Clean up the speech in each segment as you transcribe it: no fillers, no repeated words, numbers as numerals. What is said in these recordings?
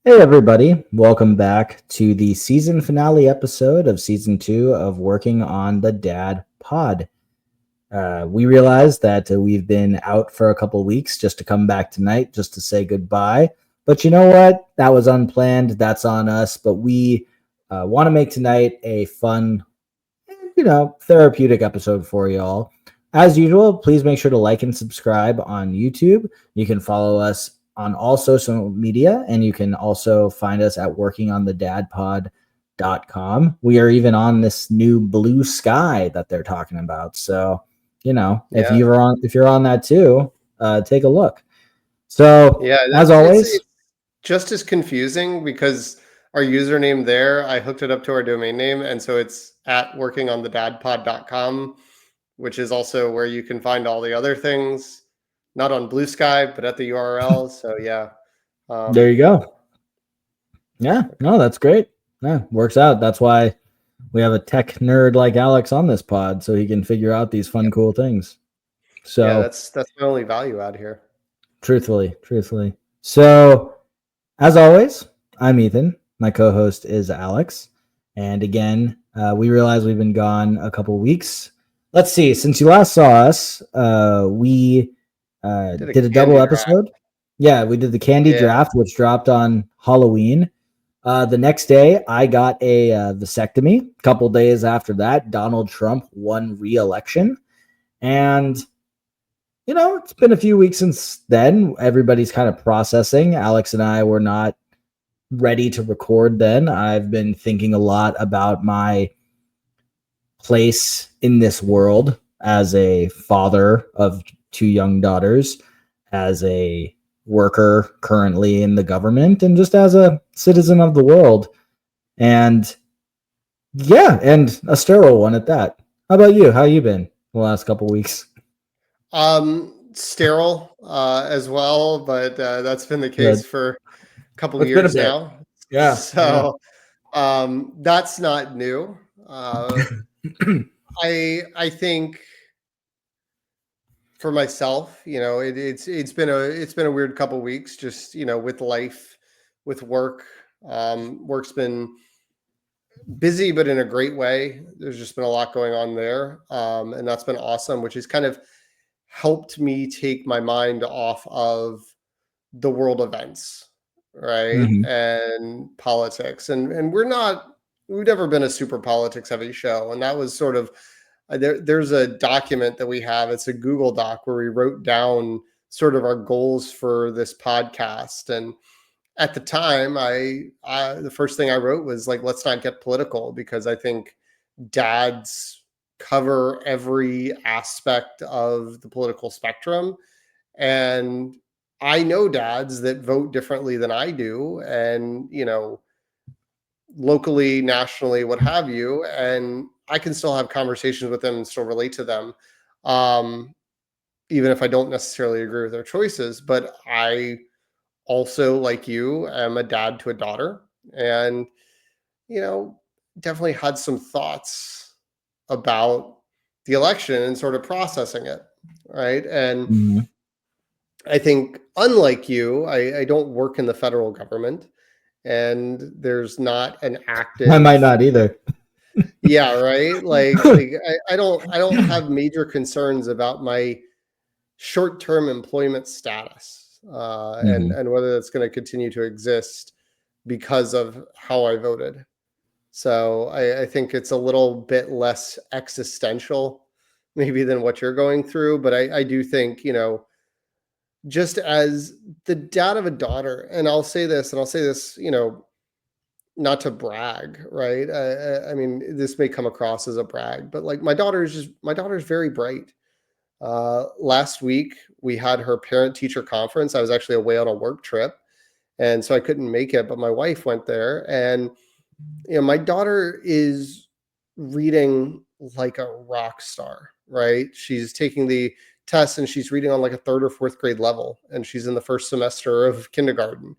Hey, everybody. Welcome back to the season finale episode of season 2 of Working on the Dad Pod. We realized that we've been out for a couple weeks just to come back tonight, just to say goodbye. But you know what? That was unplanned. That's on us. But we want to make tonight a fun, therapeutic episode for you all. As usual, please make sure to like and subscribe on YouTube. You can follow us on all social media, and you can also find us at workingondadpod.com. We are even on this new Blue Sky that they're talking about. So, if you're on that too, take a look. So, as always, it's just as confusing because our username there, I hooked it up to our domain name, and so it's at workingondadpod.com, which is also where you can find all the other things, not on Blue Sky, but at the URL. So yeah. There you go. Yeah, no, that's great. Yeah, works out. That's why we have a tech nerd like Alex on this pod, so he can figure out these fun, cool things. So yeah, that's my only value add here. Truthfully. So, as always, I'm Ethan. My co-host is Alex. And again, we realize we've been gone a couple weeks. Let's see. Since you last saw us, we did a double episode. Draft. Yeah, we did the candy draft, which dropped on Halloween. The next day, I got a vasectomy. A couple days after that, Donald Trump won re-election. And it's been a few weeks since then. Everybody's kind of processing. Alex and I were not ready to record then. I've been thinking a lot about my place in this world as a father of 2 young daughters, as a worker currently in the government, and just as a citizen of the world. And and a sterile one at that. How about you? How you been the last couple weeks? Sterile as well, but that's been the case for a couple of years now. Yeah. So that's not new. I think for myself, it's been a weird couple of weeks, just with life, with work. Work's been busy, but in a great way. There's just been a lot going on there, and that's been awesome, which has kind of helped me take my mind off of the world events, right? Mm-hmm. And politics, and we've never been a super politics heavy show, and that was sort of there's a document that we have. It's a Google Doc where we wrote down sort of our goals for this podcast. And at the time, the first thing I wrote was like, let's not get political, because I think dads cover every aspect of the political spectrum. And I know dads that vote differently than I do, and, locally, nationally, what have you. And I can still have conversations with them and still relate to them, even if I don't necessarily agree with their choices. But I also, like you, am a dad to a daughter, and definitely had some thoughts about the election and sort of processing it, right? And I think, unlike you, I don't work in the federal government, and there's not an active. I might not either. Yeah, right. Like I don't have major concerns about my short-term employment status, and whether that's going to continue to exist because of how I voted. So I think it's a little bit less existential maybe than what you're going through. But I do think, just as the dad of a daughter, and I'll say this, not to brag, right? I mean, this may come across as a brag, but like my daughter's very bright. Last week we had her parent teacher conference. I was actually away on a work trip, and so I couldn't make it, but my wife went there. And my daughter is reading like a rock star, right? She's taking the test and she's reading on like a 3rd or 4th grade level, and she's in the first semester of kindergarten.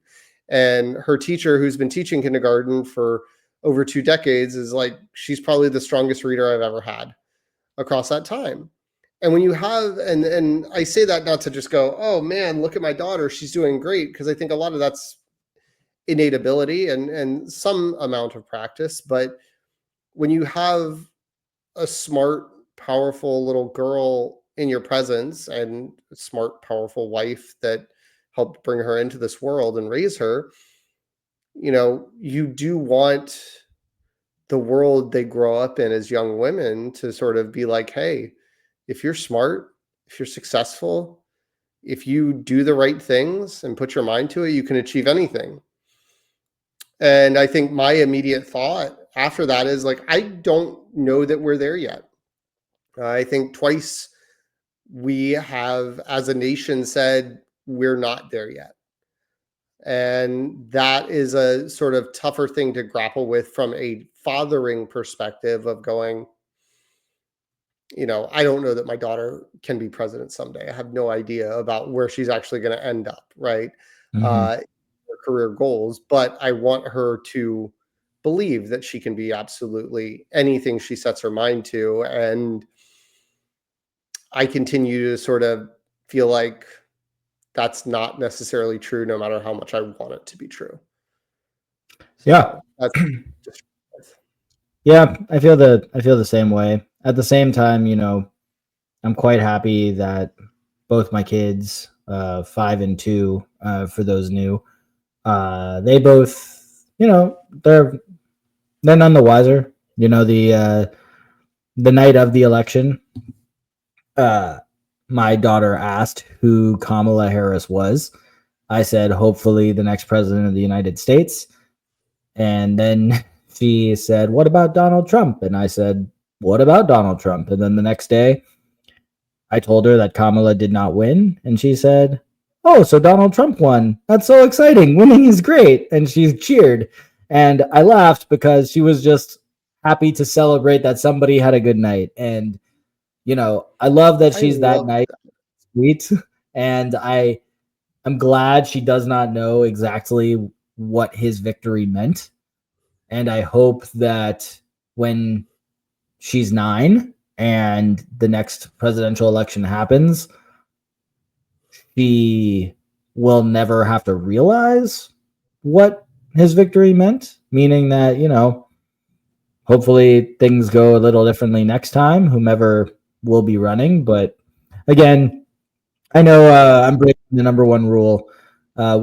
And her teacher, who's been teaching kindergarten for over 2 decades, is like, she's probably the strongest reader I've ever had across that time. And when you have, and I say that not to just go, oh man, look at my daughter, she's doing great, because I think a lot of that's innate ability and some amount of practice. But when you have a smart, powerful little girl in your presence and a smart, powerful wife that helped bring her into this world and raise her, you do want the world they grow up in as young women to sort of be like, hey, if you're smart, if you're successful, if you do the right things and put your mind to it, you can achieve anything. And I think my immediate thought after that is like, I don't know that we're there yet. I think twice we have, as a nation, said we're not there yet. And that is a sort of tougher thing to grapple with from a fathering perspective of going, I don't know that my daughter can be president someday. I have no idea about where she's actually going to end up, right? Her career goals, but I want her to believe that she can be absolutely anything she sets her mind to. And I continue to sort of feel like that's not necessarily true, no matter how much I want it to be true. Yeah. That's just, yeah, I feel the same way. At the same time, I'm quite happy that both my kids, 5 and 2, for those new, they both, they're none the wiser. The night of the election, my daughter asked who Kamala Harris was. I said, hopefully the next president of the United States. And then she said, what about Donald Trump? And I said, what about Donald Trump? And then the next day, I told her that Kamala did not win. And she said, oh, so Donald Trump won. That's so exciting. Winning is great. And she cheered. And I laughed because she was just happy to celebrate that somebody had a good night. And, I love that she's that nice, sweet. And I'm glad she does not know exactly what his victory meant. And I hope that when she's 9 and the next presidential election happens, she will never have to realize what his victory meant, meaning that, hopefully things go a little differently next time, whomever will be running. But again, I know I'm breaking the number one rule, of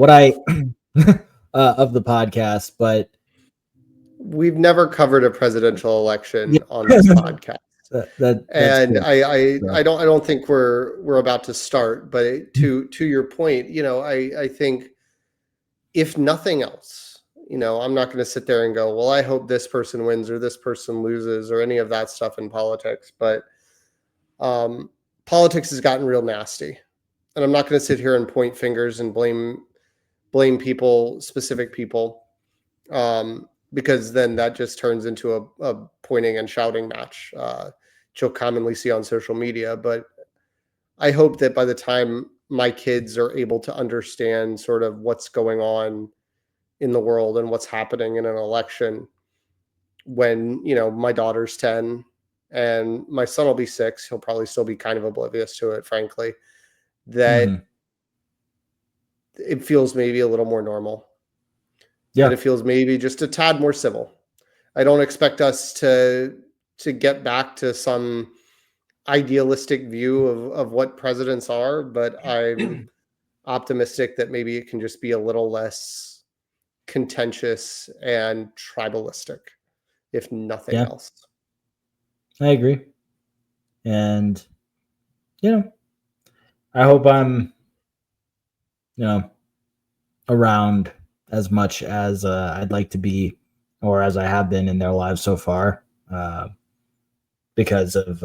the podcast, but we've never covered a presidential election on this podcast. And I don't think we're about to start, but to your point, I think if nothing else, I'm not going to sit there and go, well, I hope this person wins or this person loses or any of that stuff in politics. But politics has gotten real nasty, and I'm not going to sit here and point fingers and blame people, specific people, because then that just turns into a pointing and shouting match, which you'll commonly see on social media. But I hope that by the time my kids are able to understand sort of what's going on in the world and what's happening in an election, when, my daughter's 10 and my son will be 6, he'll probably still be kind of oblivious to it, frankly, that it feels maybe a little more normal. Yeah. That it feels maybe just a tad more civil. I don't expect us to get back to some idealistic view of what presidents are, but I'm optimistic that maybe it can just be a little less contentious and tribalistic, if nothing else. I agree. And, I hope I'm, around as much as I'd like to be, or as I have been in their lives so far, because of,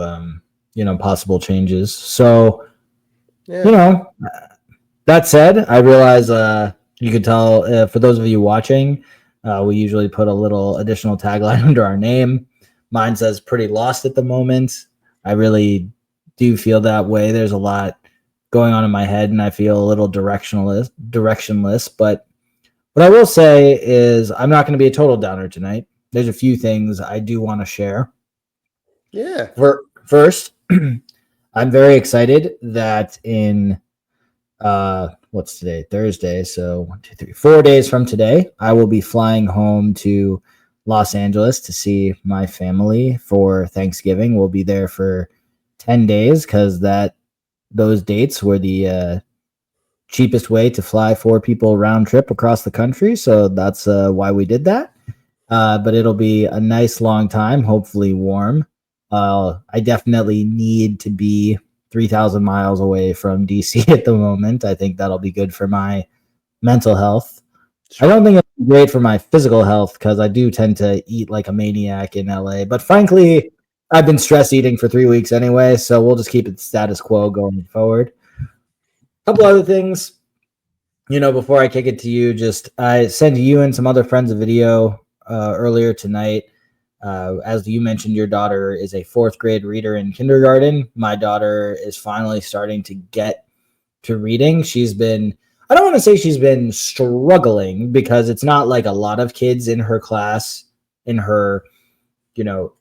possible changes. So, that said, I realize you could tell, for those of you watching, we usually put a little additional tagline under our name. Mine says pretty lost at the moment. I really do feel that way. There's a lot going on in my head and I feel a little directionless. But what I will say is I'm not going to be a total downer tonight. There's a few things I do want to share. Yeah. First, I'm very excited that in what's today? Thursday. So 1, 2, 3, 4 days from today, I will be flying home to Los Angeles to see my family for Thanksgiving. We'll be there for 10 days because those dates were the cheapest way to fly 4 people round trip across the country. So that's why we did that. But it'll be a nice long time, hopefully warm. I definitely need to be 3,000 miles away from DC at the moment. I think that'll be good for my mental health. I don't think it's great for my physical health because I do tend to eat like a maniac in LA. But frankly, I've been stress eating for 3 weeks anyway, so we'll just keep it status quo going forward. A couple other things, before I kick it to you, just I sent you and some other friends a video earlier tonight. As you mentioned, your daughter is a 4th-grade reader in kindergarten. My daughter is finally starting to get to reading. I don't want to say she's been struggling because it's not like a lot of kids in her class, in her, for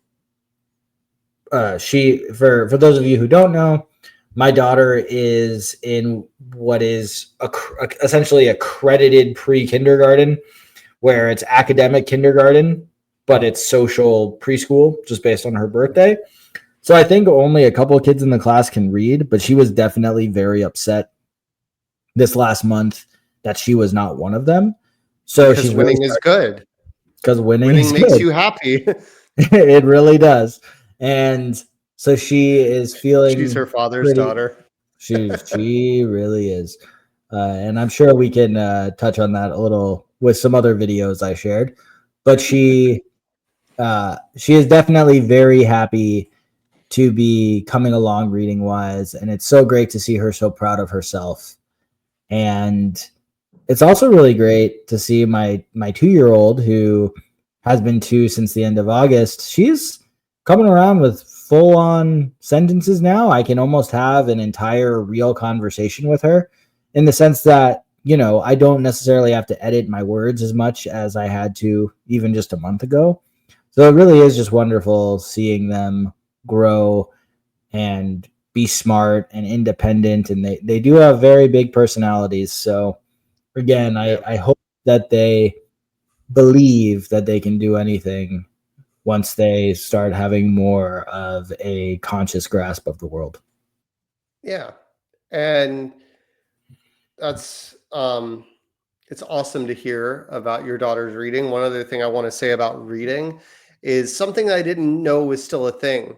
those of you who don't know, my daughter is in what is essentially accredited pre-kindergarten, where it's academic kindergarten, but it's social preschool just based on her birthday. So I think only a couple of kids in the class can read, but she was definitely very upset this last month that she was not one of them. So because she's winning is good. Because winning makes you happy. It really does. And so she is feeling she's her father's daughter. She really is. And I'm sure we can touch on that a little with some other videos I shared. But she is definitely very happy to be coming along reading wise. And it's so great to see her so proud of herself. And it's also really great to see my 2-year-old, who has been 2 since the end of August. She's coming around with full on sentences now. I can almost have an entire real conversation with her, in the sense that, I don't necessarily have to edit my words as much as I had to even just a month ago. So it really is just wonderful seeing them grow and be smart and independent. And they do have very big personalities. So again, I hope that they believe that they can do anything once they start having more of a conscious grasp of the world. Yeah. And that's it's awesome to hear about your daughter's reading. One other thing I want to say about reading is something I didn't know was still a thing.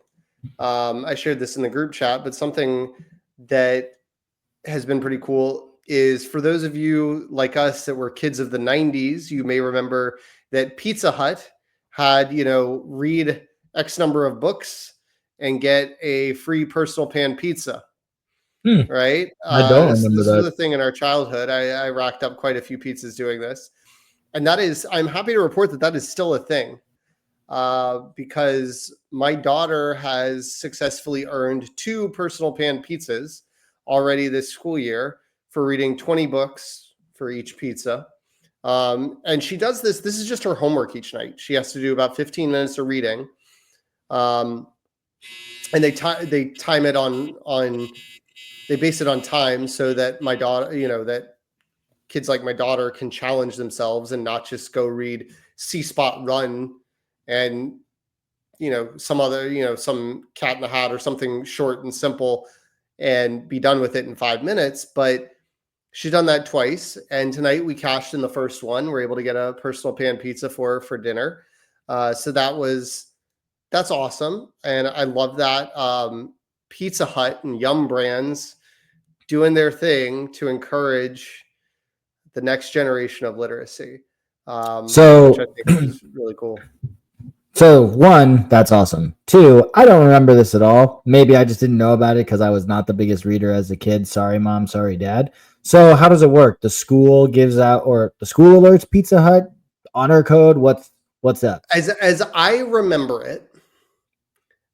I shared this in the group chat, but something that has been pretty cool is, for those of you like us that were kids of the 90s, you may remember that Pizza Hut had, read X number of books and get a free personal pan pizza. Right? I don't this remember was that. a thing in our childhood. I racked up quite a few pizzas doing this. And I'm happy to report that is still a thing. Because my daughter has successfully earned 2 personal pan pizzas already this school year for reading 20 books for each pizza. And she does this. This is just her homework each night. She has to do about 15 minutes of reading. And they time it on they base it on time so that my daughter, that kids like my daughter can challenge themselves and not just go read See Spot Run and some other, some Cat in the Hat or something short and simple and be done with it in 5 minutes. But she's done that twice, and tonight we cashed in the first one. We're able to get a personal pan pizza for dinner. So that's awesome, and I love that. Pizza Hut and Yum Brands doing their thing to encourage the next generation of literacy. Which I think is really cool. So 1, that's awesome. 2, I don't remember this at all. Maybe I just didn't know about it because I was not the biggest reader as a kid. Sorry, Mom. Sorry, Dad. So how does it work? The school gives out, or the school alerts Pizza Hut honor code? What's that? As I remember it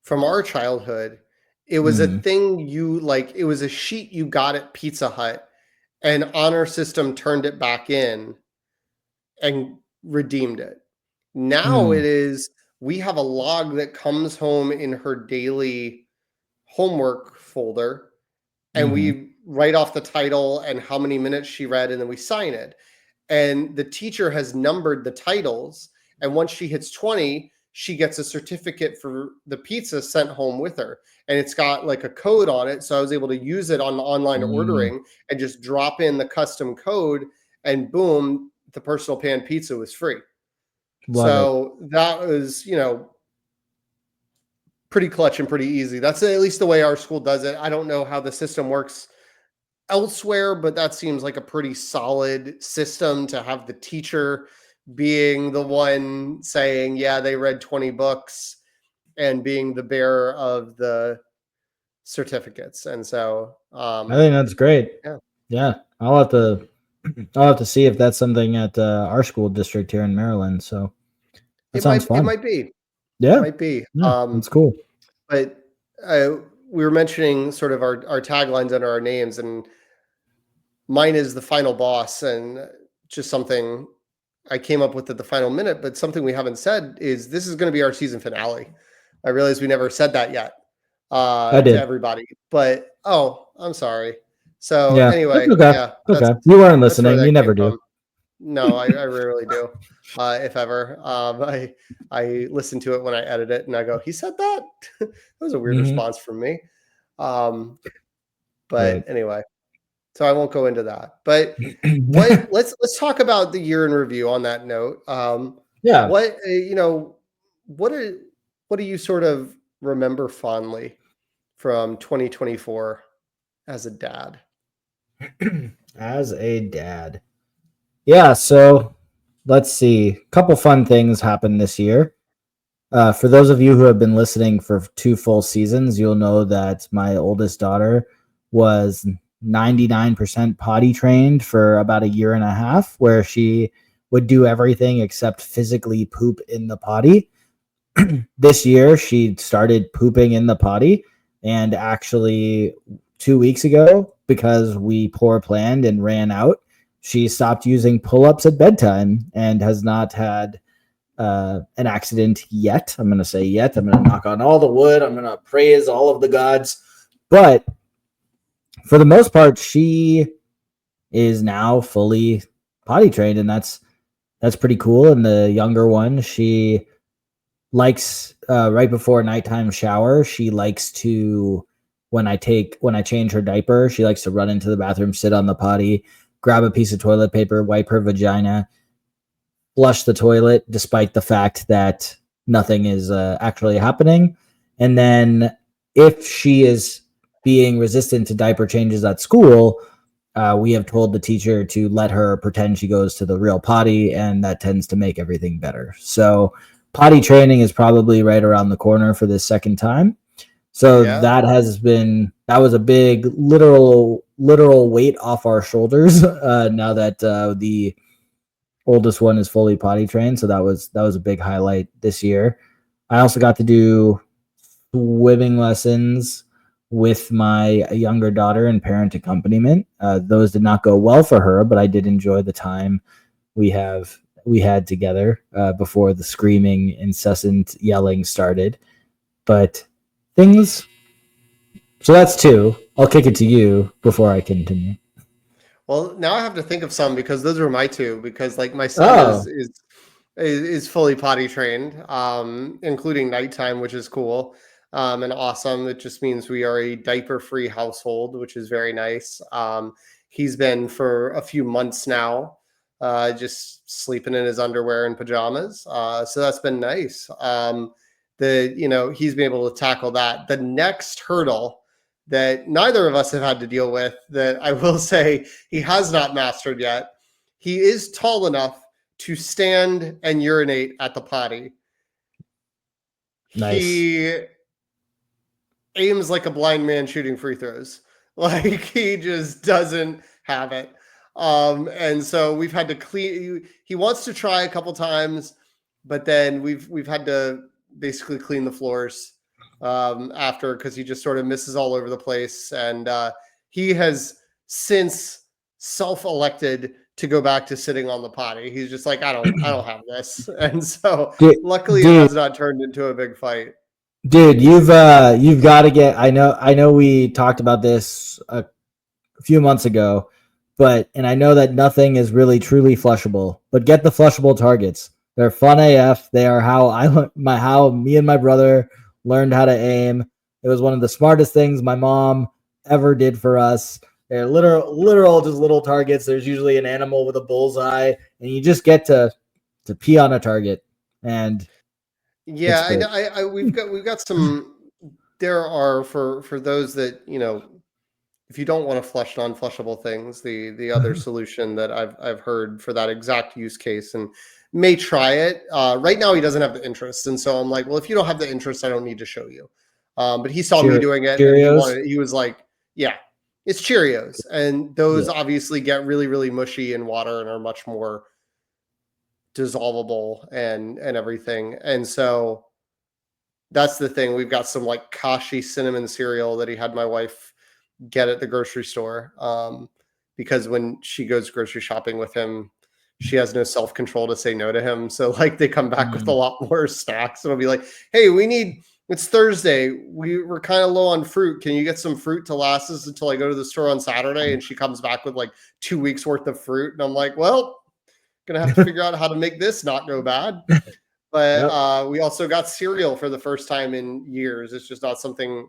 from our childhood, it was a thing it was a sheet you got at Pizza Hut, and Honor System turned it back in and redeemed it. Now it is, we have a log that comes home in her daily homework folder, and we write off the title and how many minutes she read, and then we sign it. And the teacher has numbered the titles, and once she hits 20, she gets a certificate for the pizza sent home with her, and it's got like a code on it. So I was able to use it on the online ordering and just drop in the custom code, and boom, the personal pan pizza was free. So that was, pretty clutch and pretty easy. That's at least the way our school does it. I don't know how the system works elsewhere, but that seems like a pretty solid system to have the teacher being the one saying, yeah, they read 20 books and being the bearer of the certificates. And so I think that's great. Yeah. I'll have to see if that's something at our school district here in Maryland. So that sounds fun. It might be. Yeah. It might be. Yeah, that's cool. But we were mentioning sort of our taglines under our names, and mine is the final boss, and just something I came up with at the final minute, but something we haven't said is this is going to be our season finale. I realized we never said that yet to everybody, but I'm sorry. So anyway, okay. You weren't listening. You never do. No, I rarely do. If ever, I listen to it when I edit it, and I go, "He said that." That was a weird response from me. But anyway, so I won't go into that. But let's talk about the year in review. On that note, what do you sort of remember fondly from 2024 as a dad? As a dad. Yeah, so let's see. A couple fun things happened this year. For those of you who have been listening for 2 full seasons, you'll know that my oldest daughter was 99% potty trained for about a year and a half, where she would do everything except physically poop in the potty. This year, she started pooping in the potty, and actually 2 weeks ago, because we poor planned and ran out, she stopped using pull-ups at bedtime and has not had an accident yet. I'm going to say yet. I'm going to knock on all the wood. I'm going to praise all of the gods. But for the most part, she is now fully potty trained, and that's pretty cool. And the younger one, she likes right before nighttime shower, she likes to, when I change her diaper, she likes to run into the bathroom, sit on the potty, grab a piece of toilet paper, wipe her vagina, flush the toilet, despite the fact that nothing is actually happening. And then if she is being resistant to diaper changes at school, we have told the teacher to let her pretend she goes to the real potty, and that tends to make everything better. So potty training is probably right around the corner for this second time. So that was a big literal weight off our shoulders now that the oldest one is fully potty trained. So that was a big highlight this year. I also got to do swimming lessons with my younger daughter and parent accompaniment. Those did not go well for her, but I did enjoy the time we had together before the screaming, incessant yelling started. But things. So that's 2. I'll kick it to you before I continue. Well, now I have to think of some, because those are my 2. Because like my son is fully potty trained, including nighttime, which is cool and awesome. It just means we are a diaper-free household, which is very nice. He's been for a few months now, just sleeping in his underwear and pajamas. So that's been nice. He's been able to tackle that. The next hurdle that neither of us have had to deal with, that I will say he has not mastered yet. He is tall enough to stand and urinate at the potty. Nice. He aims like a blind man shooting free throws. Like, he just doesn't have it. And so we've had to clean. He wants to try a couple times, but then we've had to basically clean the floors after, because he just sort of misses all over the place. And he has since self-elected to go back to sitting on the potty. He's just like, I don't have this. And so luckily it has not turned into a big fight. Dude, you've got to get. I know we talked about this a few months ago, and I know that nothing is really truly flushable. But get the flushable targets. They're fun AF. They are how me and my brother learned how to aim. It was one of the smartest things my mom ever did for us. They're literal just little targets. There's usually an animal with a bullseye, and you just get to pee on a target, and it's Yeah, I great. know. We've got some. There are for those that if you don't want to flush non-flushable things, the other solution that I've heard for that exact use case and may try it. Right now, he doesn't have the interest, and so I'm like, well, if you don't have the interest, I don't need to show you. But he saw me doing it, and Cheerios. he was like, yeah, it's Cheerios, and Yeah. those obviously get really really mushy in water and are much more dissolvable and everything, and so that's the thing. We've got some like Kashi cinnamon cereal that he had my wife get at the grocery store, because when she goes grocery shopping with him, she has no self control to say no to him. So like they come back with a Mm. lot more snacks. It'll be like, hey, it's Thursday. We're kind of low on fruit. Can you get some fruit to last us until I go to the store on Saturday? And she comes back with like 2 weeks worth of fruit, and I'm like, well, gonna have to figure out how to make this not go bad. But Yep. we also got cereal for the first time in years. It's just not something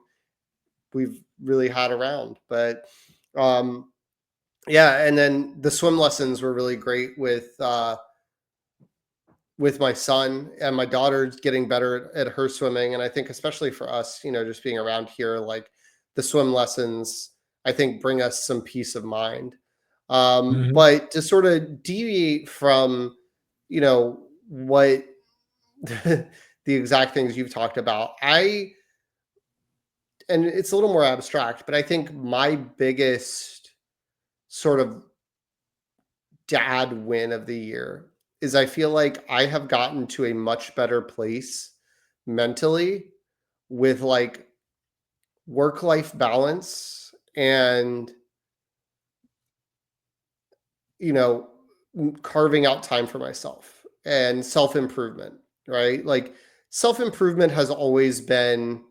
we've really had around. But um, yeah, and then the swim lessons were really great with my son, and my daughter's getting better at her swimming. And I think especially for us, just being around here, like the swim lessons, I think bring us some peace of mind. Mhm. But to sort of deviate from, what the exact things you've talked about, and it's a little more abstract, but I think my biggest sort of dad win of the year is I feel like I have gotten to a much better place mentally with like work life balance and, you know, carving out time for myself and self improvement, right? Like self improvement has always been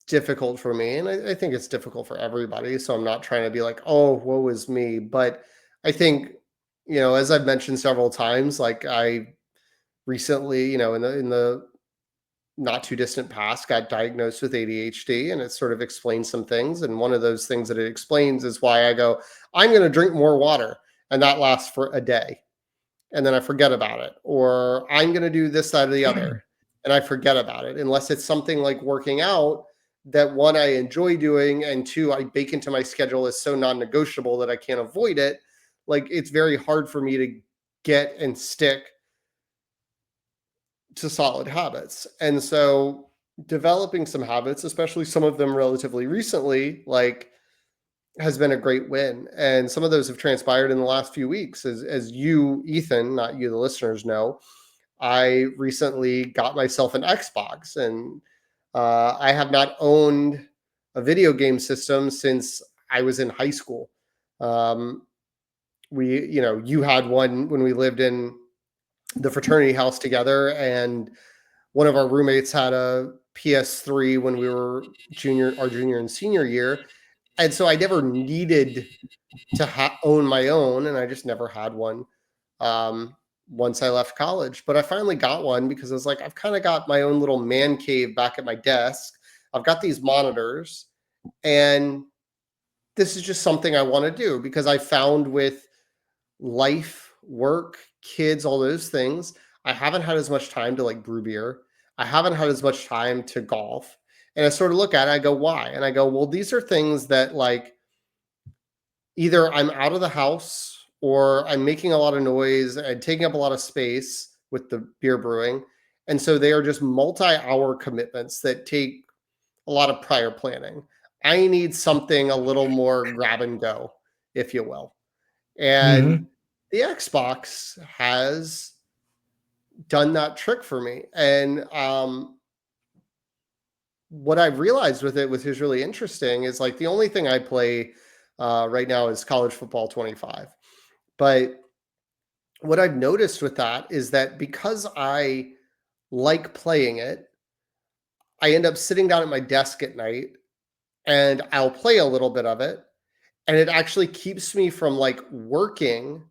difficult for me. And I think it's difficult for everybody. So I'm not trying to be like, oh, woe is me. But I think, as I've mentioned several times, like I recently, in the not too distant past, got diagnosed with ADHD, and it sort of explains some things. And one of those things that it explains is why I go, I'm going to drink more water, and that lasts for a day, and then I forget about it. Or I'm going to do this, that, or the other, and I forget about it, unless it's something like working out that one, I enjoy doing, and two, I bake into my schedule as so non negotiable that I can't avoid it. Like it's very hard for me to get and stick to solid habits. And so developing some habits, especially some of them relatively recently, like has been a great win. And some of those have transpired in the last few weeks. As you, Ethan, not you, the listeners know, I recently got myself an Xbox, and I have not owned a video game system since I was in high school. Um, you had one when we lived in the fraternity house together, and one of our roommates had a PS3 when we were our junior and senior year. And so I never needed to own my own, and I just never had one once I left college. But I finally got one because I was like, I've kind of got my own little man cave back at my desk. I've got these monitors, and this is just something I want to do because I found with life, work, kids, all those things, I haven't had as much time to like brew beer. I haven't had as much time to golf. And I sort of look at it, I go, why? And I go, well, these are things that like either I'm out of the house or I'm making a lot of noise and taking up a lot of space with the beer brewing. And so they are just multi-hour commitments that take a lot of prior planning. I need something a little more grab and go, if you will. And Mhm. the Xbox has done that trick for me. And what I've realized with it, which is really interesting, is like the only thing I play right now is college football 25. But what I've noticed with that is that because I like playing it, I end up sitting down at my desk at night and I'll play a little bit of it. And it actually keeps me from like working.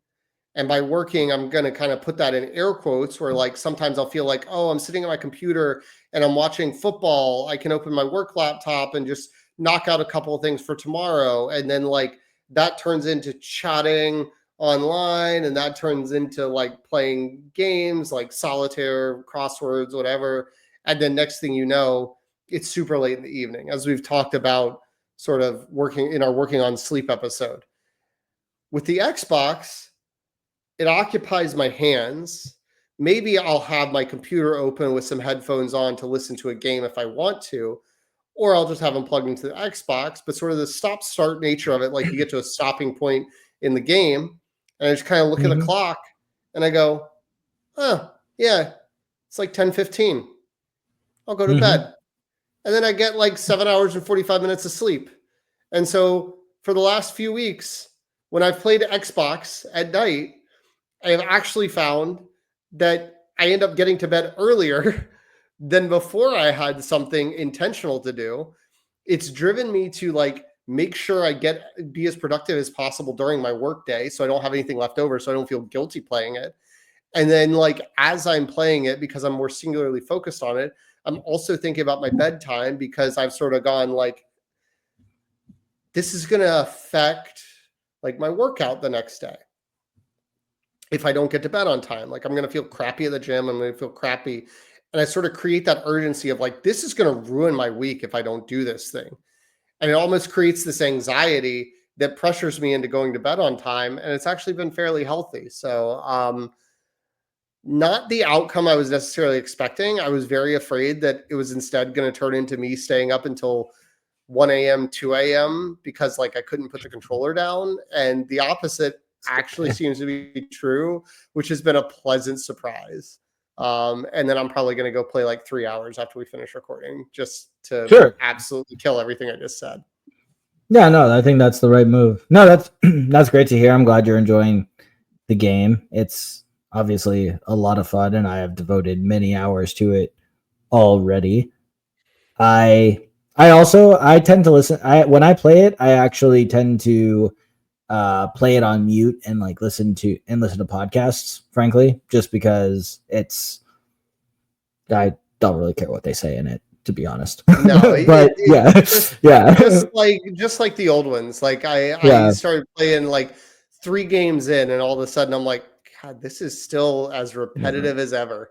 And by working, I'm going to kind of put that in air quotes where like sometimes I'll feel like, oh, I'm sitting at my computer and I'm watching football. I can open my work laptop and just knock out a couple of things for tomorrow. And then like that turns into chatting online, and that turns into like playing games like solitaire, crosswords, whatever. And then next thing you know, it's super late in the evening, as we've talked about sort of working on sleep episode. With the Xbox, it occupies my hands. Maybe I'll have my computer open with some headphones on to listen to a game if I want to, or I'll just have them plugged into the Xbox. But sort of the stop-start nature of it, like you get to a stopping point in the game, and I just kind of look at the clock, and I go, oh, yeah, it's like 10:15. I'll go to bed. And then I get like 7 hours and 45 minutes of sleep. And so for the last few weeks, when I've played Xbox at night, I have actually found that I end up getting to bed earlier than before I had something intentional to do. It's driven me to like make sure I be as productive as possible during my work day, so I don't have anything left over, so I don't feel guilty playing it. And then like as I'm playing it, because I'm more singularly focused on it, I'm also thinking about my bedtime, because I've sort of gone like, this is going to affect like my workout the next day. If I don't get to bed on time, like I'm going to feel crappy at the gym. I'm going to feel crappy. And I sort of create that urgency of like, this is going to ruin my week if I don't do this thing. And it almost creates this anxiety that pressures me into going to bed on time. And it's actually been fairly healthy. So, not the outcome I was necessarily expecting. I was very afraid that it was instead going to turn into me staying up until 1 a.m., 2 a.m. because like I couldn't put the controller down. And the opposite actually seems to be true, which has been a pleasant surprise. And then I'm probably going to go play like 3 hours after we finish recording, just to absolutely kill everything I just said. Yeah, no, I think that's the right move. No, that's great to hear. I'm glad you're enjoying the game. It's obviously a lot of fun, and I have devoted many hours to it already. I tend to listen. When I play it, I actually tend to play it on mute and like listen to podcasts, frankly, just because I don't really care what they say in it, to be honest. No, but just like the old ones. Like I started playing like 3 games in, and all of a sudden I'm like, God, this is still as repetitive as ever.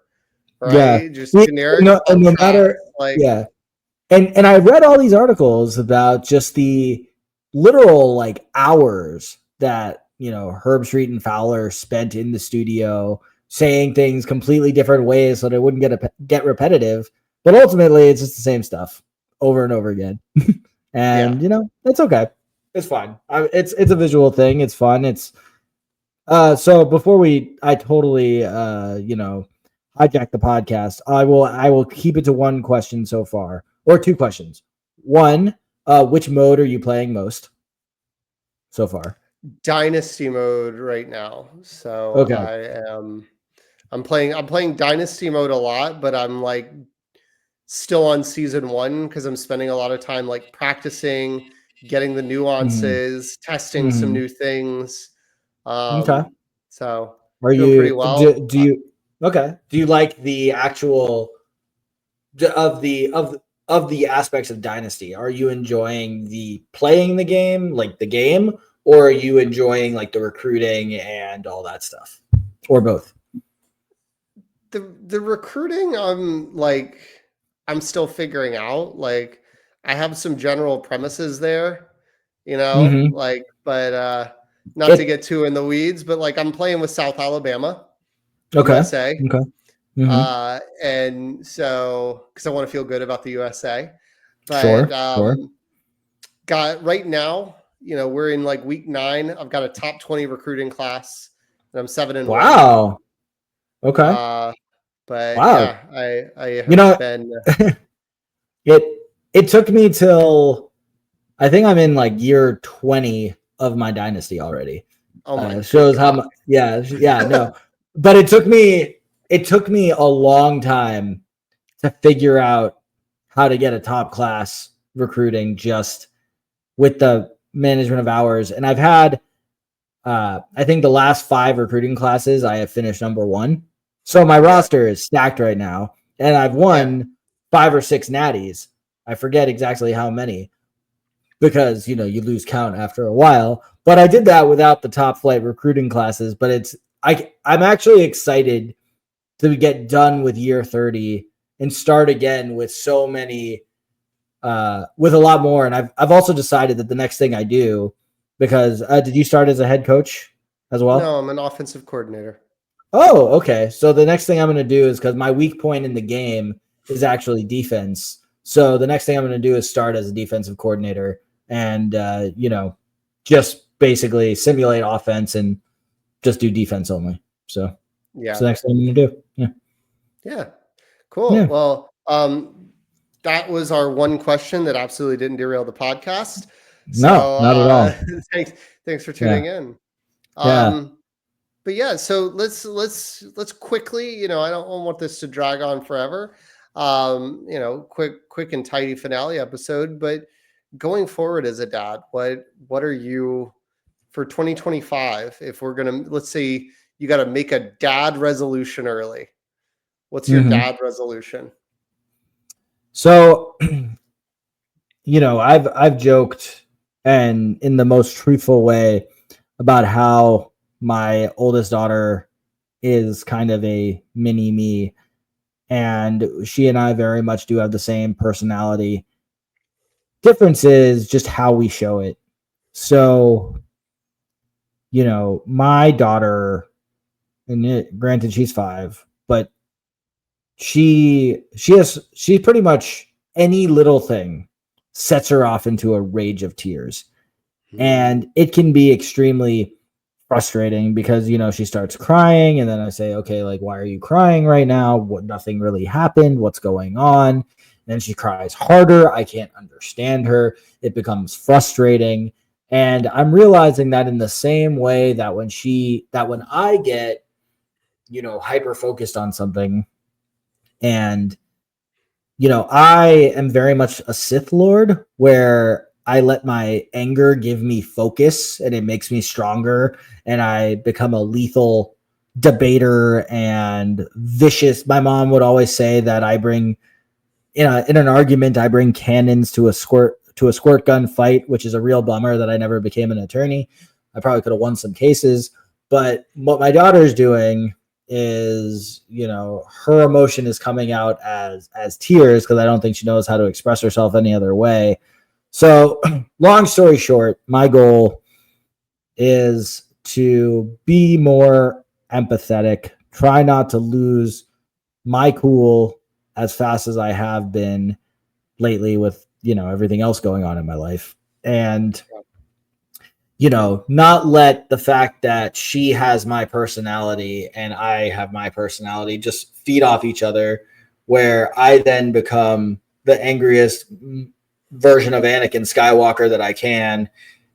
Right? Yeah. Just generic. No matter like And I read all these articles about just the literal like hours that, Herb Street and Fowler spent in the studio saying things completely different ways so that it wouldn't get repetitive. But ultimately, it's just the same stuff over and over again. And, it's okay. It's fine. It's a visual thing. It's fun. It's so before I totally, hijack the podcast, I will keep it to one question so far, or 2 questions. One, which mode are you playing most so far? Dynasty mode right now. So okay. I'm playing Dynasty mode a lot, but I'm like still on season 1 because I'm spending a lot of time like practicing, getting the nuances, testing some new things. Okay. So are you pretty well. Do you okay? Do you like the actual of the aspects of Dynasty? Are you enjoying playing the game, like the game, or are you enjoying like the recruiting and all that stuff, or both? The recruiting, I'm still figuring out. Like I have some general premises there, but not to get too in the weeds, but like I'm playing with South Alabama, USA. Okay. And so, because I want to feel good about the USA, but sure. Got right now, we're in like week 9. I've got a top 20 recruiting class, and I'm 7-1. Wow. Okay. But yeah, I have been. It took me till I think I'm in like year 20 of my Dynasty already. Oh my! Shows how much. Yeah. No, but it took me a long time to figure out how to get a top class recruiting just with the management of hours. And I've had, I think the last 5 recruiting classes, I have finished number 1. So my roster is stacked right now, and I've won 5 or 6 natties. I forget exactly how many because, you lose count after a while, but I did that without the top flight recruiting classes. But I'm actually excited to get done with year 30 and start again with so many, with a lot more. And I've also decided that the next thing I do, because did you start as a head coach as well? No, I'm an offensive coordinator. Oh, okay. So the next thing I'm going to do is, because my weak point in the game is actually defense. So the next thing I'm going to do is start as a defensive coordinator and, just basically simulate offense and just do defense only. So that's the next thing I'm going to do. Yeah. Yeah. Cool. Yeah. Well, that was our one question that absolutely didn't derail the podcast. No, not at all. Thanks for tuning in. But yeah, so let's quickly, I don't want this to drag on forever. Quick and tidy finale episode, but going forward as a dad, what are you for 2025? If we're going to, let's say you got to make a dad resolution early. What's your dad resolution? So, I've joked, and in the most truthful way, about how my oldest daughter is kind of a mini me, and she and I very much do have the same personality. Difference is just how we show it. So, my daughter, and granted she's 5, but she pretty much any little thing sets her off into a rage of tears. And it can be extremely frustrating because, she starts crying, and then I say, okay, like, why are you crying right now? Nothing really happened. What's going on? And then she cries harder. I can't understand her. It becomes frustrating. And I'm realizing that in the same way that when I get, hyper focused on something, and, I am very much a Sith Lord where I let my anger give me focus and it makes me stronger, and I become a lethal debater and vicious. My mom would always say that I bring, in an argument, I bring cannons to a squirt gun fight, which is a real bummer that I never became an attorney. I probably could have won some cases. But what my daughter's doing is, her emotion is coming out as tears, because I don't think she knows how to express herself any other way. So long story short, my goal is to be more empathetic, try not to lose my cool as fast as I have been lately with, everything else going on in my life. And, not let the fact that she has my personality and I have my personality just feed off each other, where I then become the angriest version of Anakin Skywalker that I can,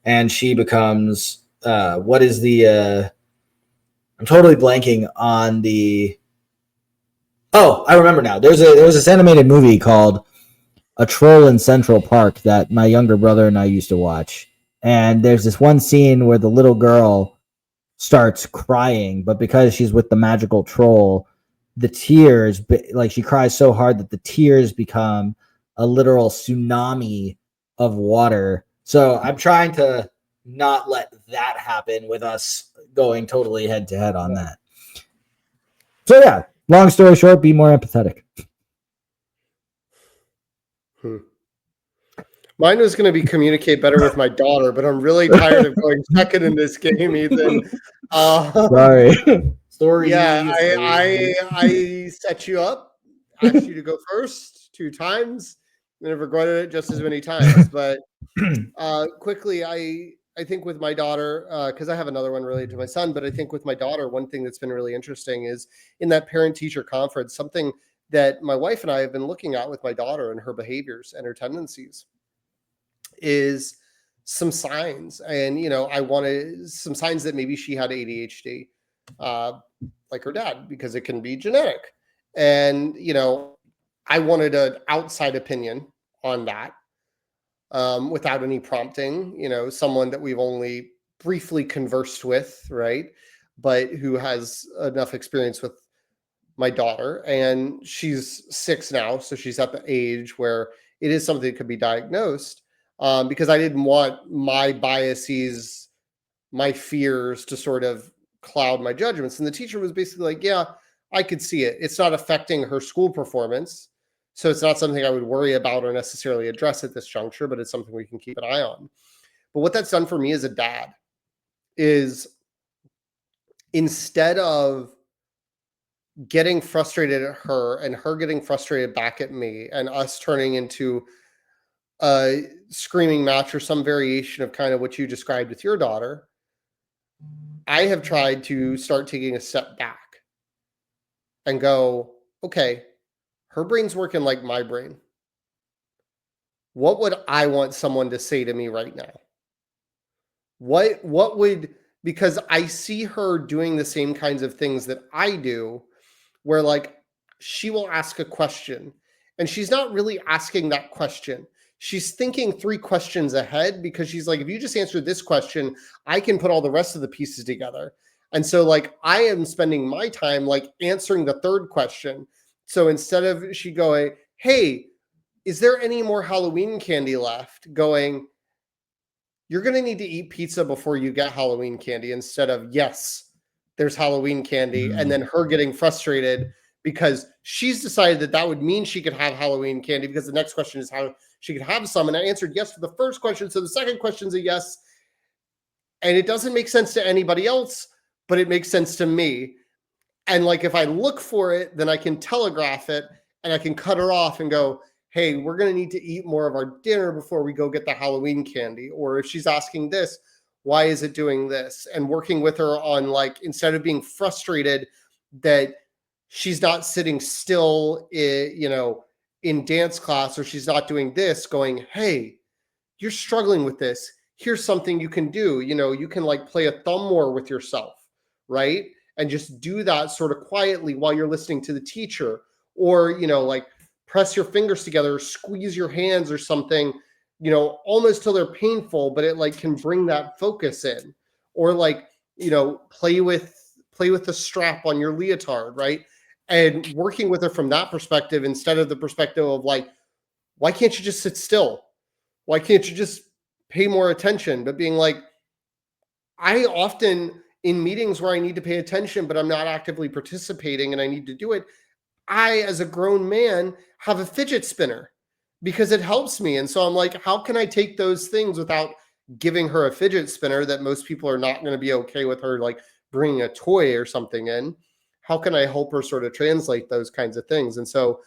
and she becomes I'm totally blanking on the. Oh, I remember now. There was this animated movie called A Troll in Central Park that my younger brother and I used to watch, and there's this one scene where the little girl starts crying, but because she's with the magical troll, the tears, like, she cries so hard that the tears become a literal tsunami of water. So I'm trying to not let that happen with us going totally head to head on that. So yeah, long story short, be more empathetic. Mine was going to be communicate better with my daughter, but I'm really tired of going second in this game, Ethan. Sorry. Story. Yeah, I set you up, asked you to go first 2 times, and I've regretted it just as many times. But quickly, I think with my daughter, because I have another one related to my son, but I think with my daughter, one thing that's been really interesting is in that parent-teacher conference, something that my wife and I have been looking at with my daughter and her behaviors and her tendencies is some signs. And, I wanted some signs that maybe she had ADHD, like her dad, because it can be genetic. And, I wanted an outside opinion on that, without any prompting, someone that we've only briefly conversed with, right? But who has enough experience with my daughter. And she's 6 now. So she's at the age where it is something that could be diagnosed, because I didn't want my biases, my fears to sort of cloud my judgments. And the teacher was basically like, yeah, I could see it. It's not affecting her school performance. So it's not something I would worry about or necessarily address at this juncture, but it's something we can keep an eye on. But what that's done for me as a dad is, instead of getting frustrated at her and her getting frustrated back at me and us turning into a screaming match or some variation of kind of what you described with your daughter, I have tried to start taking a step back and go, okay, her brain's working like my brain. What would I want someone to say to me right now? What would, because I see her doing the same kinds of things that I do, where like she will ask a question and she's not really asking that question. She's thinking 3 questions ahead, because she's like, if you just answer this question, I can put all the rest of the pieces together. And so like I am spending my time like answering the 3rd question. So instead of she going, hey, is there any more Halloween candy left? Going, you're going to need to eat pizza before you get Halloween candy, instead of, yes, there's Halloween candy. And then her getting frustrated because she's decided that that would mean she could have Halloween candy, because the next question is how she could have some. And I answered yes to the first question. So the second question's a yes. And it doesn't make sense to anybody else, but it makes sense to me. And like, if I look for it, then I can telegraph it and I can cut her off and go, hey, we're going to need to eat more of our dinner before we go get the Halloween candy. Or if she's asking this, why is it doing this? And working with her on, like, instead of being frustrated that she's not sitting still, in dance class, or she's not doing this, going, hey, you're struggling with this. Here's something you can do. You can like play a thumb war with yourself, right? And just do that sort of quietly while you're listening to the teacher, or, like press your fingers together, or squeeze your hands or something, almost till they're painful, but it like can bring that focus in. Or like, play with the strap on your leotard, right? And working with her from that perspective, instead of the perspective of like, why can't you just sit still? Why can't you just pay more attention? But being like, I often, in meetings where I need to pay attention, but I'm not actively participating and I need to do it, I, as a grown man, have a fidget spinner because it helps me. And so I'm like, how can I take those things without giving her a fidget spinner that most people are not going to be okay with her, like bringing a toy or something in? How can I help her sort of translate those kinds of things? And so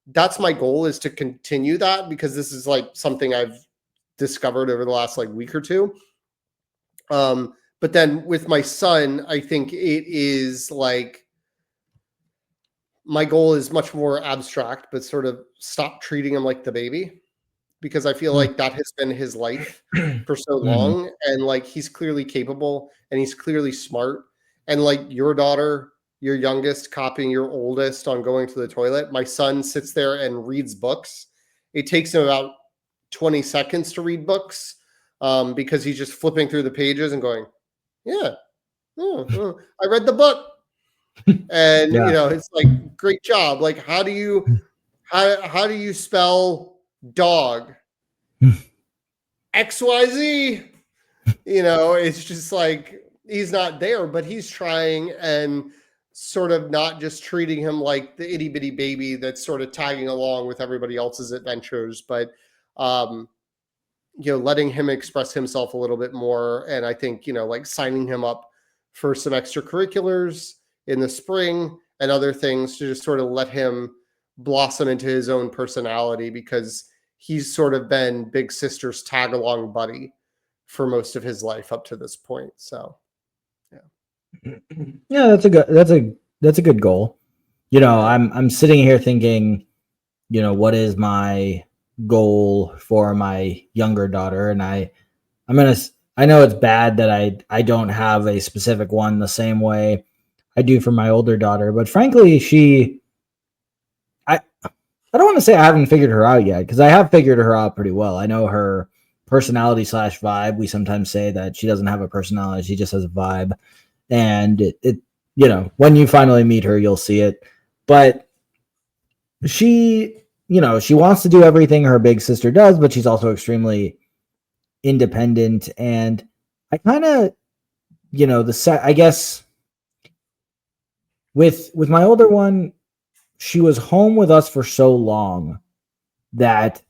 that's my goal, is to continue that, because this is like something I've discovered over the last like week or two. But then with my son, I think it is like, my goal is much more abstract, but sort of stop treating him like the baby, because I feel like that has been his life for so long. And like, he's clearly capable and he's clearly smart. And like your daughter, your youngest, copying your oldest on going to the toilet. My son sits there and reads books. It takes him about 20 seconds to read books, because he's just flipping through the pages and going, yeah, I read the book. And it's like, great job. Like, how do you spell dog? XYZ. It's just like, he's not there, but he's trying, and sort of not just treating him like the itty bitty baby that's sort of tagging along with everybody else's adventures, but letting him express himself a little bit more. And I think, like signing him up for some extracurriculars in the spring and other things to just sort of let him blossom into his own personality, because he's sort of been big sister's tag along buddy for most of his life up to this point. So yeah, that's a good goal. I'm sitting here thinking, what is my goal for my younger daughter? And I know it's bad that I don't have a specific one the same way I do for my older daughter, but frankly, I don't want to say I haven't figured her out yet, because I have figured her out pretty well. I know her personality / vibe. We sometimes say that she doesn't have a personality, she just has a vibe. And it when you finally meet her, you'll see it. But she, she wants to do everything her big sister does, but she's also extremely independent. And I kind of, I guess with my older one, she was home with us for so long that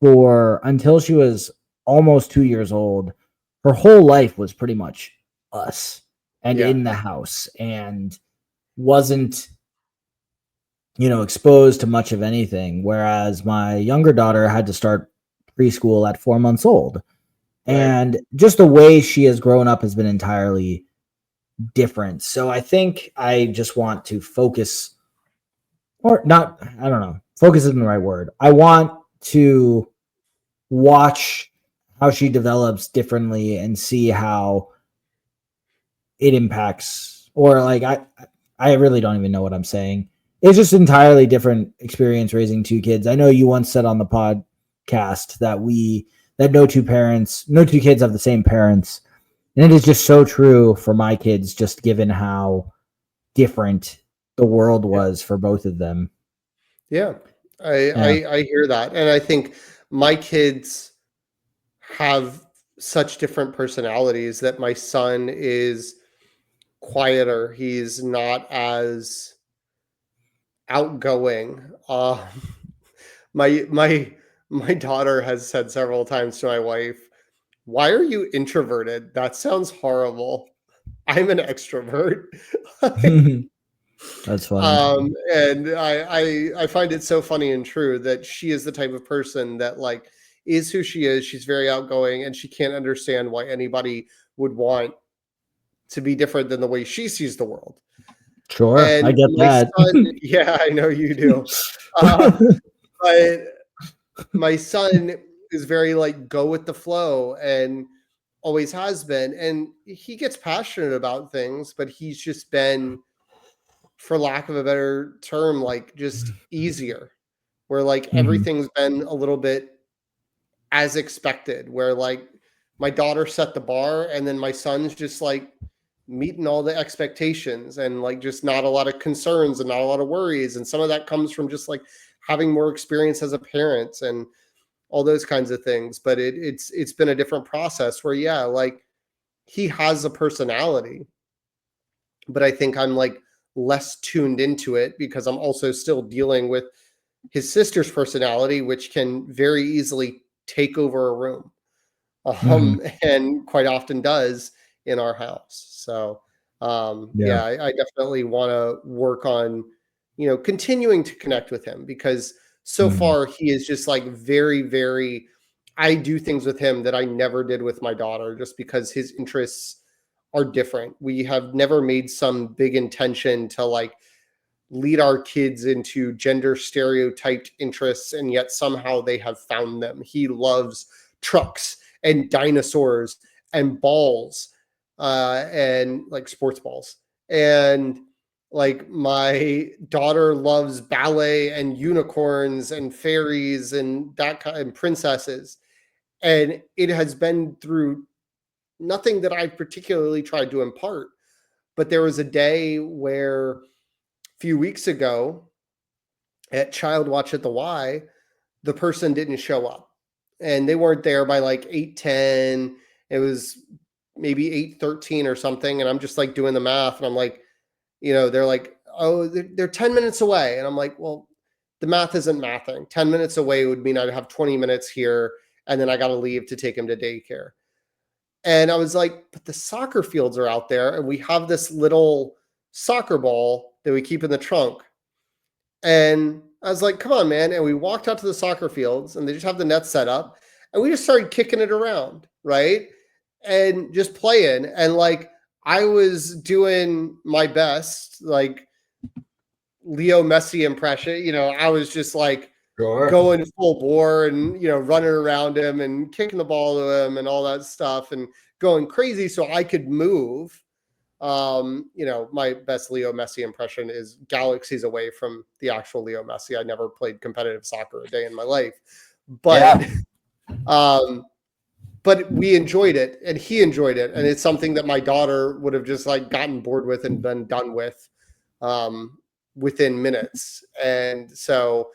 until she was almost 2 years old, her whole life was pretty much us and in the house, and wasn't exposed to much of anything. Whereas my younger daughter had to start preschool at 4 months old. Right. And just the way she has grown up has been entirely different. So I think I just want to focus, or not, I don't know, focus isn't the right word. I want to watch how she develops differently and see how it impacts, or like, I really don't even know what I'm saying. It's just entirely different experience raising two kids. I know you once said on the podcast that no two kids have the same parents. And it is just so true for my kids, just given how different the world was for both of them. Yeah, I hear that. And I think my kids have such different personalities that my son is quieter. He's not as outgoing. My daughter has said several times to my wife, "Why are you introverted? That sounds horrible. I'm an extrovert." That's funny. And I find it so funny and true that she is the type of person that like is who she is. She's very outgoing, and she can't understand why anybody would want to be different than the way she sees the world. Sure, and I get that. Son, yeah, I know you do. But my son is very like go with the flow, and always has been. And he gets passionate about things, but he's just been, for lack of a better term, like just easier, where like everything's been a little bit as expected, where like my daughter set the bar, and then my son's just like meeting all the expectations, and like just not a lot of concerns and not a lot of worries. And some of that comes from just like having more experience as a parent and all those kinds of things. But it's been a different process where, yeah, like he has a personality, but I think I'm like less tuned into it because I'm also still dealing with his sister's personality, which can very easily take over a room. And quite often does in our house. So I definitely want to work on, continuing to connect with him, because so far he is just like very, very, I do things with him that I never did with my daughter, just because his interests are different. We have never made some big intention to like lead our kids into gender stereotyped interests, and yet somehow they have found them. He loves trucks and dinosaurs and balls, and like sports balls. And like my daughter loves ballet and unicorns and fairies and that kind of princesses. And it has been through nothing that I particularly tried to impart. But there was a day where a few weeks ago at Child Watch at the Y, the person didn't show up, and they weren't there by like 8:10. It was maybe 8:13 or something. And I'm just like doing the math, and I'm like, they're like, oh, they're 10 minutes away. And I'm like, well, the math isn't mathing. 10 minutes away would mean I'd have 20 minutes here, and then I got to leave to take him to daycare. And I was like, but the soccer fields are out there, and we have this little soccer ball that we keep in the trunk. And I was like, come on, man. And we walked out to the soccer fields, and they just have the net set up, and we just started kicking it around, right? And just playing. And like, I was doing my best, like Leo Messi impression. I was just like going full bore and, running around him and kicking the ball to him and all that stuff and going crazy so I could move. My best Leo Messi impression is galaxies away from the actual Leo Messi. I never played competitive soccer a day in my life, but but we enjoyed it and he enjoyed it. And it's something that my daughter would have just like gotten bored with and been done with within minutes. And so,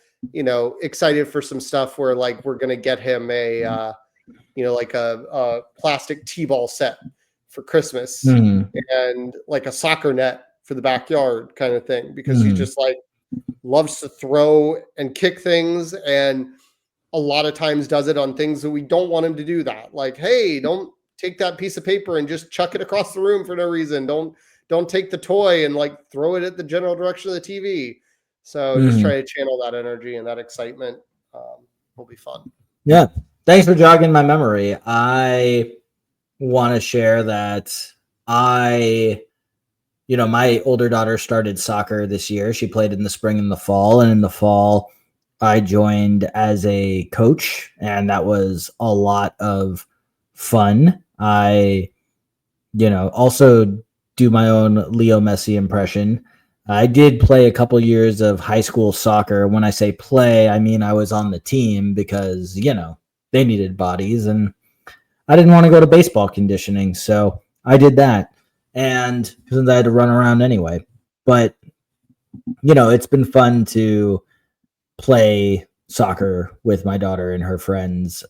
excited for some stuff where like we're going to get him like a plastic T-ball set for Christmas and like a soccer net for the backyard kind of thing, because he just like loves to throw and kick things, and a lot of times does it on things that we don't want him to do. That like, hey, don't take that piece of paper and just chuck it across the room for no reason. Don't take the toy and like throw it at the general direction of the TV. So just try to channel that energy and that excitement. Will be fun. Yeah. Thanks for jogging my memory. I want to share that my older daughter started soccer this year. She played in the spring and the fall, and in the fall I joined as a coach, and that was a lot of fun. I, also do my own Leo Messi impression. I did play a couple years of high school soccer. When I say play, I mean I was on the team because, they needed bodies, and I didn't want to go to baseball conditioning, so I did that. And since I had to run around anyway, but it's been fun to play soccer with my daughter and her friends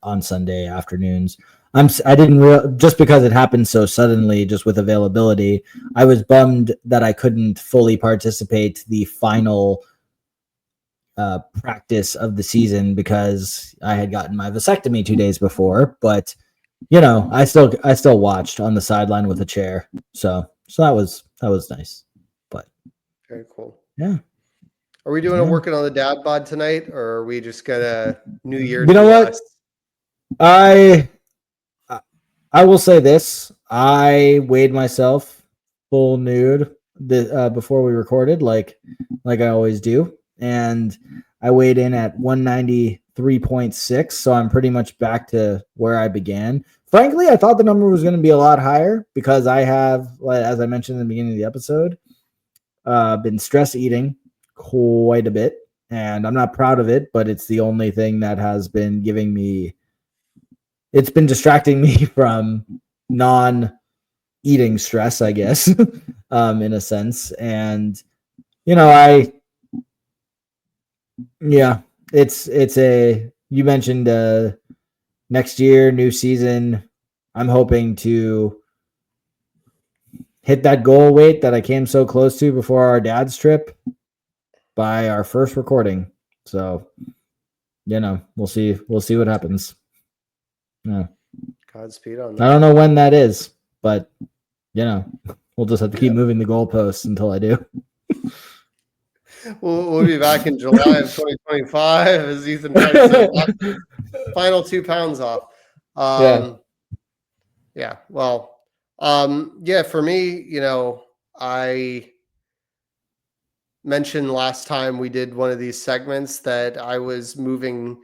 on Sunday afternoons. I didn't just because it happened so suddenly, just with availability. I was bummed that I couldn't fully participate the final practice of the season because I had gotten my vasectomy 2 days before. But I still watched on the sideline with a chair. So that was nice. But very cool. Yeah. Are we doing a working on the dad bod tonight, or are we just gonna New Year? You know what? I will say this. I weighed myself full nude before we recorded, like I always do. And I weighed in at 193.6. So I'm pretty much back to where I began. Frankly, I thought the number was going to be a lot higher because I have, as I mentioned in the beginning of the episode, been stress eating quite a bit. And I'm not proud of it, but it's the only thing that has been it's been distracting me from non-eating stress, I guess, in a sense. And, you mentioned next year, new season. I'm hoping to hit that goal weight that I came so close to before our dad's trip by our first recording. So, we'll see what happens. Yeah. Godspeed on that. I don't know when that is, but we'll just have to keep moving the goalposts until I do. We'll be back in July of 2025 as Ethan tries to final 2 pounds off. Yeah. Well, for me, I mentioned last time we did one of these segments that I was moving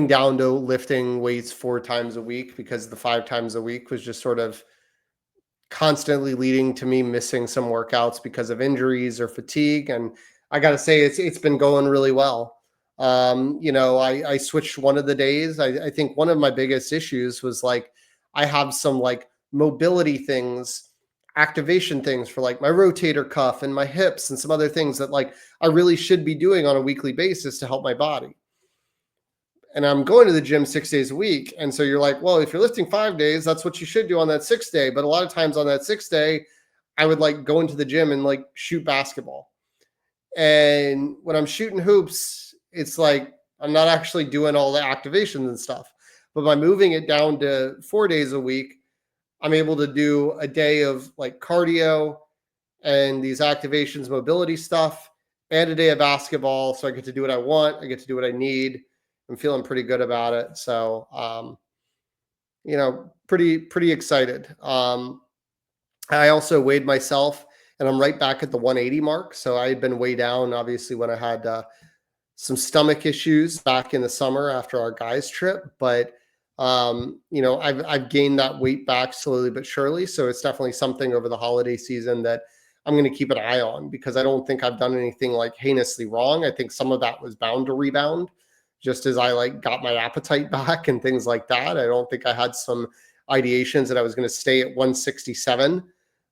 down to lifting weights 4 times a week, because the 5 times a week was just sort of constantly leading to me missing some workouts because of injuries or fatigue. And I got to say, it's been going really well. I switched one of the days. I think one of my biggest issues was like, I have some like mobility things, activation things for like my rotator cuff and my hips and some other things that like I really should be doing on a weekly basis to help my body. And I'm going to the gym 6 days a week. And so you're like, well, if you're lifting 5 days, that's what you should do on that 6th day. But a lot of times on that 6th day, I would like go into the gym and like shoot basketball. And when I'm shooting hoops, it's like, I'm not actually doing all the activations and stuff. But by moving it down to 4 days a week, I'm able to do a day of like cardio and these activations, mobility stuff, and a day of basketball. So I get to do what I want. I get to do what I need. I'm feeling pretty good about it. So, pretty excited. I also weighed myself, and I'm right back at the 180 mark. So I had been way down, obviously, when I had some stomach issues back in the summer after our guys' trip. But I've gained that weight back slowly but surely. So it's definitely something over the holiday season that I'm going to keep an eye on, because I don't think I've done anything like heinously wrong. I think some of that was bound to rebound just as I like got my appetite back and things like that. I don't think I had some ideations that I was going to stay at 167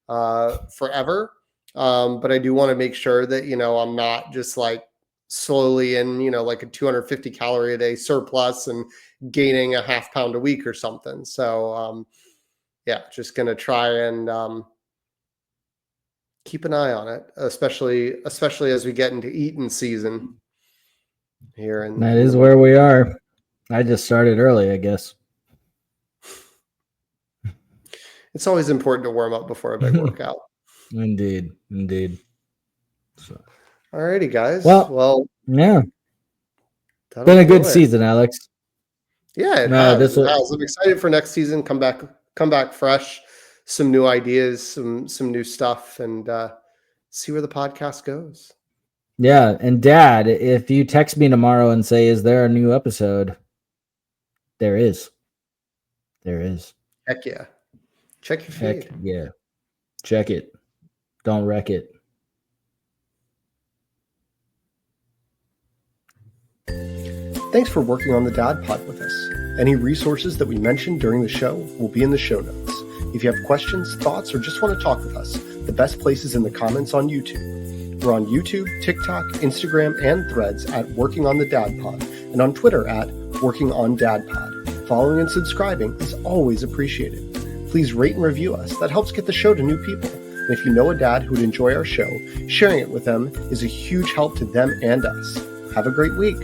forever. But I do want to make sure that, I'm not just like slowly in, like a 250 calorie a day surplus and gaining a half pound a week or something. So, just going to try and keep an eye on it, especially as we get into eating season here. And that is where we are. I just started early, I guess. It's always important to warm up before a big workout. Indeed. So, alrighty, guys. Well, yeah. Been a good season, Alex. Yeah, it has. I'm excited for next season. Come back fresh, some new ideas, some new stuff, and see where the podcast goes. Yeah, and Dad, if you text me tomorrow and say, "Is there a new episode?" There is. Heck yeah! Check your feed. Heck yeah! Check it. Don't wreck it. Thanks for working on the Dad Pod with us. Any resources that we mentioned during the show will be in the show notes. If you have questions, thoughts, or just want to talk with us, the best place is in the comments on YouTube. We're on YouTube, TikTok, Instagram, and Threads at Working on the Dad Pod, and on Twitter at Working on Dad Pod. Following and subscribing is always appreciated. Please rate and review us. That helps get the show to new people. And if you know a dad who would enjoy our show, sharing it with them is a huge help to them and us. Have a great week.